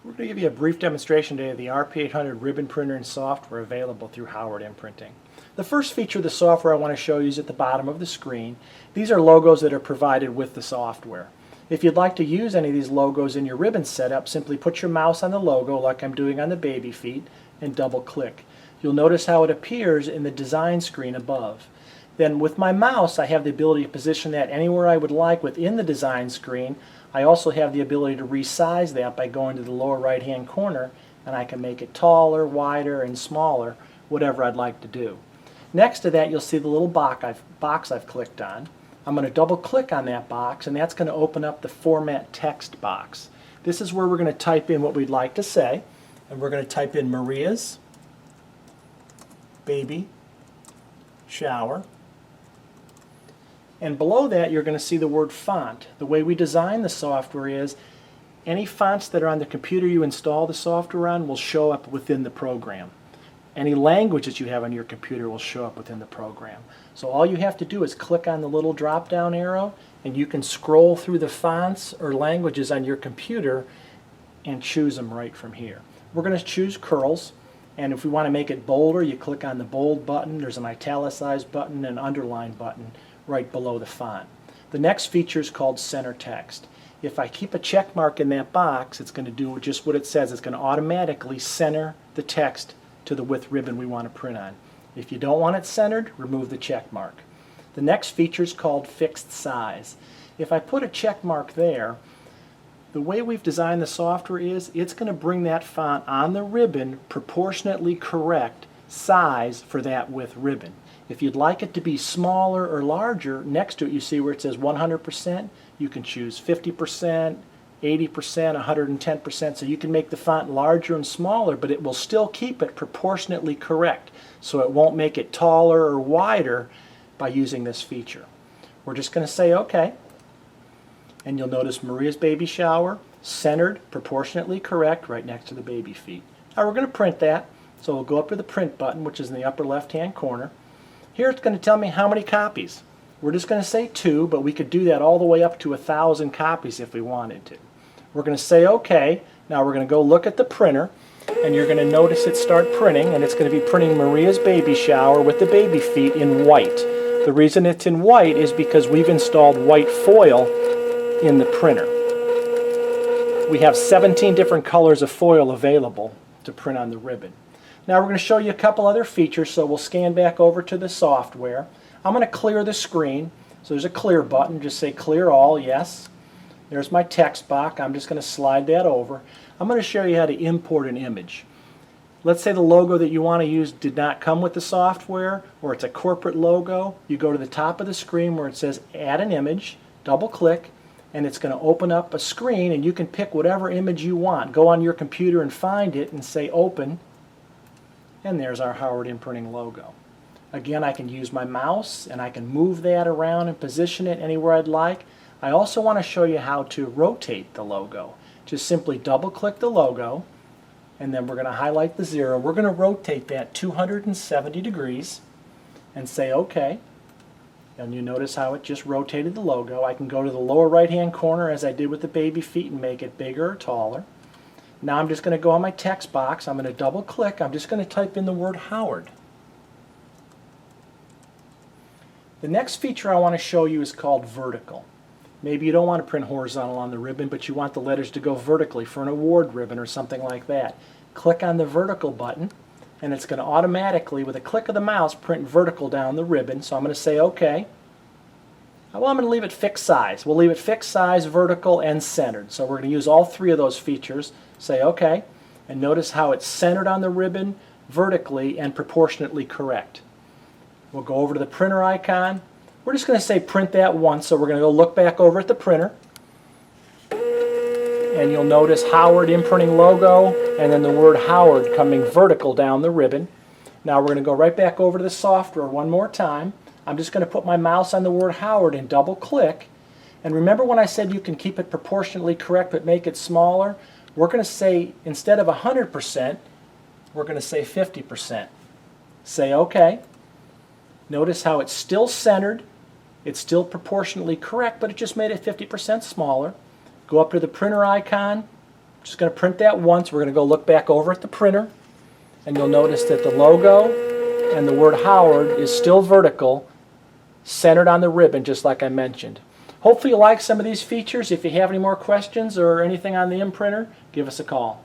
We're going to give you a brief demonstration today of the RP800 ribbon printer and software available through Howard Imprinting. The first feature of the software I want to show you is at the bottom of the screen. These are logos that are provided with the software. If you'd like to use any of these logos in your ribbon setup, simply put your mouse on the logo like I'm doing on the baby feet and double click. You'll notice how it appears in the design screen above. Then with my mouse I have the ability to position that anywhere I would like within the design screen. I also have the ability to resize that by going to the lower right hand corner, and I can make it taller, wider, and smaller, whatever I'd like to do. Next to that you'll see the little box I've clicked on. I'm going to double click on that box, and that's going to open up the format text box. This is where we're going to type in what we'd like to say, and we're going to type in Maria's baby shower. And below that you're going to see the word font. The way we design the software is any fonts that are on the computer you install the software on will show up within the program. Any language that you have on your computer will show up within the program. So all you have to do is click on the little drop down arrow and you can scroll through the fonts or languages on your computer and choose them right from here. We're going to choose curls, and if we want to make it bolder you click on the bold button. There's an italicized button and an underline button right below the font. The next feature is called center text. If I keep a check mark in that box, it's going to do just what it says. It's going to automatically center the text to the width ribbon we want to print on. If you don't want it centered, remove the check mark. The next feature is called fixed size. If I put a check mark there, the way we've designed the software is it's going to bring that font on the ribbon proportionately correct size for that width ribbon. If you'd like it to be smaller or larger, next to it you see where it says 100%, you can choose 50%, 80%, 110%, so you can make the font larger and smaller, but it will still keep it proportionately correct, so it won't make it taller or wider by using this feature. We're just going to say OK, and you'll notice Maria's baby shower, centered, proportionately correct, right next to the baby feet. Now we're going to print that, so we'll go up to the print button, which is in the upper left hand corner. Here it's going to tell me how many copies. We're just going to say 2, but we could do that all the way up to 1,000 copies if we wanted to. We're going to say OK. Now we're going to go look at the printer, and you're going to notice it start printing, and it's going to be printing Maria's baby shower with the baby feet in white. The reason it's in white is because we've installed white foil in the printer. We have 17 different colors of foil available to print on the ribbon. Now we're going to show you a couple other features, so we'll scan back over to the software. I'm going to clear the screen. So there's a clear button. Just say clear all, yes. There's my text box. I'm just going to slide that over. I'm going to show you how to import an image. Let's say the logo that you want to use did not come with the software, or it's a corporate logo. You go to the top of the screen where it says add an image, double click, and it's going to open up a screen, and you can pick whatever image you want. Go on your computer and find it and say open. And there's our Howard Imprinting logo. Again, I can use my mouse and I can move that around and position it anywhere I'd like. I also want to show you how to rotate the logo. Just simply double click the logo, and then we're going to highlight the 0. We're going to rotate that 270 degrees and say OK. And you notice how it just rotated the logo. I can go to the lower right hand corner as I did with the baby feet and make it bigger or taller. Now I'm just going to go on my text box. I'm going to double click. I'm just going to type in the word Howard. The next feature I want to show you is called vertical. Maybe you don't want to print horizontal on the ribbon, but you want the letters to go vertically for an award ribbon or something like that. Click on the vertical button, and it's going to automatically, with a click of the mouse, print vertical down the ribbon. So I'm going to say OK. Well, I'm going to leave it fixed size. We'll leave it fixed size, vertical, and centered. So we're going to use all 3 of those features. Say OK, and notice how it's centered on the ribbon, vertically, and proportionately correct. We'll go over to the printer icon. We're just going to say print that once, so we're going to go look back over at the printer. And you'll notice Howard Imprinting logo, and then the word Howard coming vertical down the ribbon. Now we're going to go right back over to the software one more time. I'm just going to put my mouse on the word Howard and double click. And remember when I said you can keep it proportionately correct but make it smaller? We're going to say, instead of 100%, we're going to say 50%. Say OK. Notice how it's still centered. It's still proportionately correct, but it just made it 50% smaller. Go up to the printer icon, Just going to print that once. We're going to go look back over at the printer, and you'll notice that the logo and the word Howard is still vertical, centered on the ribbon, just like I mentioned. Hopefully you like some of these features. If you have any more questions or anything on the imprinter, give us a call.